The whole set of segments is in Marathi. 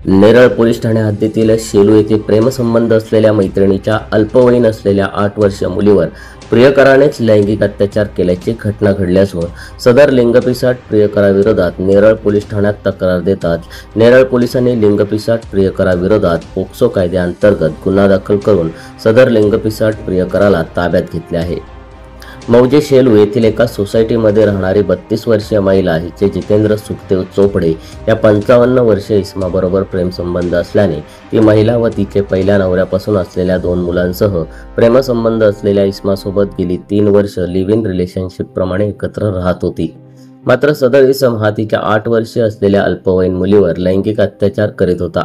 नेरळ पोलीस ठाणे हद्दीतील शेलू येथे प्रेमसंबंध असलेल्या मैत्रिणीच्या अल्पवयीन असलेल्या 8 वर्षीय मुलीवर प्रियकरानेच लैंगिक अत्याचार केल्याची घटना घडली असून सदर लिंगपिसाट प्रियकराविरोधात नेरळ पोलीस ठाण्यात तक्रार देतात नेरळ पोलिसांनी लिंगपिसाट प्रियकराविरोधात पोक्सो कायद्याअंतर्गत गुन्हा दाखल करून सदर लिंगपिसाट प्रियकराला ताब्यात घेतले आहे। मौजे शेलू येथील एका सोसायटीमध्ये राहणारी 32 वर्षीय महिला हिचे जितेंद्र सुखदेव चोपडे या 55 वर्षीय इस्माबरोबर प्रेमसंबंध असल्याने ती महिला व तिचे पहिल्या नवऱ्यापासून असलेल्या 2 मुलांसह प्रेमसंबंध असलेल्या इस्मासोबत गेली 3 वर्ष लिव्ह इन रिलेशनशिप प्रमाणे एकत्र राहत होती। मात्र सदर इसम हा तिच्या 8 वर्षीय असलेल्या अल्पवयीन मुलीवर लैंगिक अत्याचार करीत होता।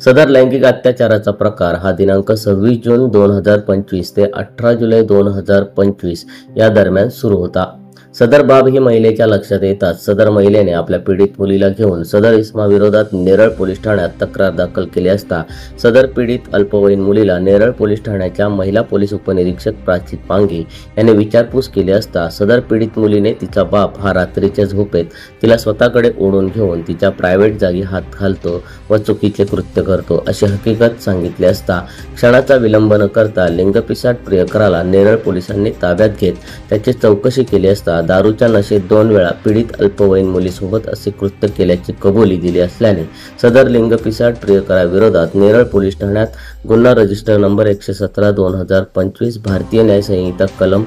सदर लैंगिक अत्याचाराचा प्रकार हा दिनांक 26 जून 2025 ते 18 जुलै 2025 या दरम्यान सुरू होता। सदर बाब ही महिलेच्या लक्षात येताच सदर महिलेने आपल्या पीडित मुलीला घेऊन सदर इसमाविरोधात नेरळ पोलीस ठाण्यात तक्रार दाखल केली असता सदर पीडित अल्पवयीन मुलीला नेरळ पोलीस ठाण्याच्या महिला पोलीस उपनिरीक्षक प्राची पांगे यांनी विचारपूस केली असता सदर पीडित मुलीने तिचा बाप हा रात्रीच्या झोपेत तिला स्वतःकडे ओढून घेऊन तिच्या प्रायव्हेट जागी हात घालतो व चुकीचे कृत्य करतो अशी हकीकत सांगितली असता क्षणाचा विलंब न करता लिंगपिसाट प्रियकराला नेरळ पोलिसांनी ताब्यात घेत त्याची चौकशी केली असता दारूच्या नशेत 2 वेळा पीडित अल्पवयीन मुलीसोबत असे कृत्य केल्याची कबुली दिली असल्याने सदर लिंगपिसाट प्रियकराविरोधात नेरळ पोलीस ठाण्यात गुन्हा रजिस्टर नंबर 117/2025 भारतीय न्याय संहिता कलम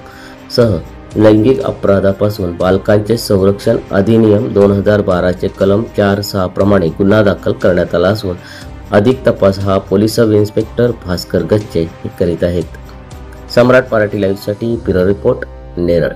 सह लैंगिक अपराधापासून बालकांचे संरक्षण अधिनियम 2012 चे कलम 4-6 प्रमाणे गुन्हा दाखल करण्यात आला असून अधिक तपास हा पोलीस सब इन्स्पेक्टर भास्कर गच्चे हे करीत आहेत। सम्राट मराठी लाईव्ह साठी ब्युरो रिपोर्ट नेरळ।